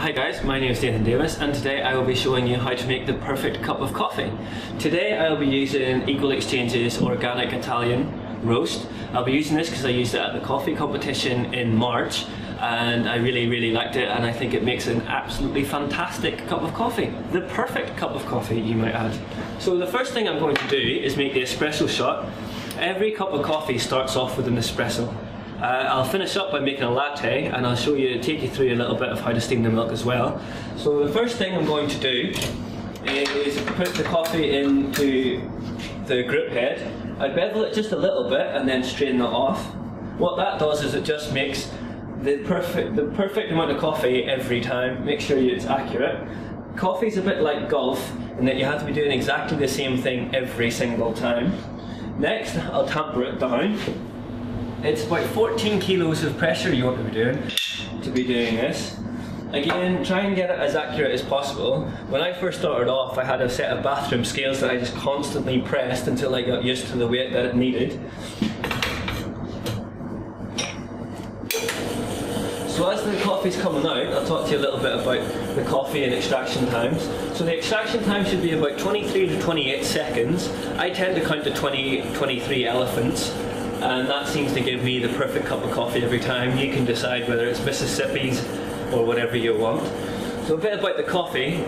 Hi guys, my name is Nathan Davis and today I will be showing you how to make the perfect cup of coffee. Today I will be using Equal Exchange's Organic Italian Roast. I'll be using this because I used it at the coffee competition in March and I really liked it, and I think it makes an absolutely fantastic cup of coffee. The perfect cup of coffee, you might add. So the first thing I'm going to do is make the espresso shot. Every cup of coffee starts off with an espresso. I'll finish up by making a latte, and I'll take you through a little bit of how to steam the milk as well. So the first thing I'm going to do is put the coffee into the grip head. I bevel it just a little bit and then strain it off. What that does is it just makes the perfect amount of coffee every time. Make sure it's accurate. Coffee's a bit like golf in that you have to be doing exactly the same thing every single time. Next, I'll tamper it down. It's about 14 kilos of pressure you want to be doing this. Again, try and get it as accurate as possible. When I first started off, I had a set of bathroom scales that I just constantly pressed until I got used to the weight that it needed. So as the coffee's coming out, I'll talk to you a little bit about the coffee and extraction times. So the extraction time should be about 23 to 28 seconds. I tend to count to 23 elephants. And that seems to give me the perfect cup of coffee every time. You can decide whether it's Mississippi's or whatever you want. So a bit about the coffee.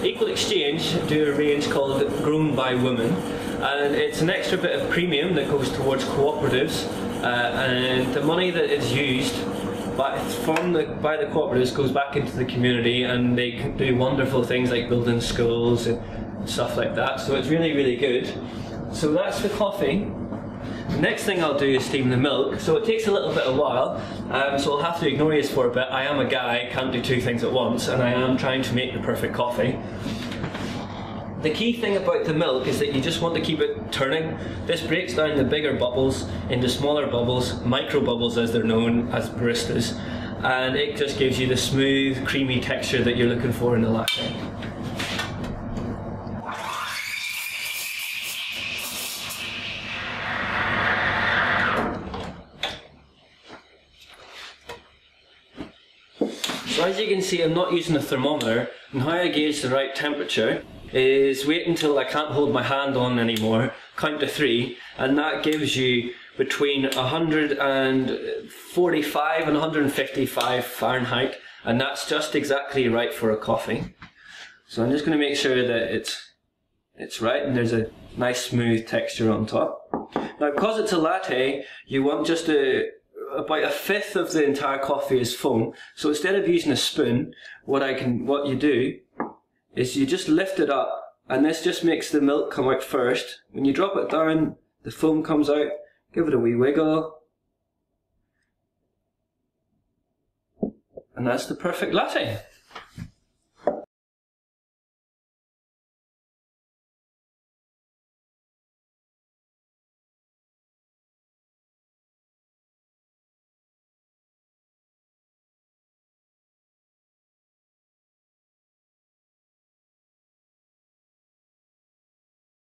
Equal Exchange do a range called Grown by Women, and it's an extra bit of premium that goes towards cooperatives, and the money that is used by the cooperatives goes back into the community, and they can do wonderful things like building schools and stuff like that. So it's really good. So that's the coffee. The next thing I'll do is steam the milk, so it takes a little bit of a while, so I'll have to ignore you for a bit. I am a guy, can't do two things at once, and I am trying to make the perfect coffee. The key thing about the milk is that you just want to keep it turning. This breaks down the bigger bubbles into smaller bubbles, micro bubbles as they're known as baristas, and it just gives you the smooth, creamy texture that you're looking for in a latte. So as you can see, I'm not using a thermometer, and how I gauge the right temperature is wait until I can't hold my hand on anymore, count to 3, and that gives you between 145 and 155 Fahrenheit, and that's just exactly right for a coffee. So I'm just going to make sure that it's right and there's a nice smooth texture on top. Now because it's a latte, you want just about a fifth of the entire coffee is foam. So instead of using a spoon, what you do is you just lift it up, and this just makes the milk come out first. When you drop it down, the foam comes out. Give it a wee wiggle, and that's the perfect latte.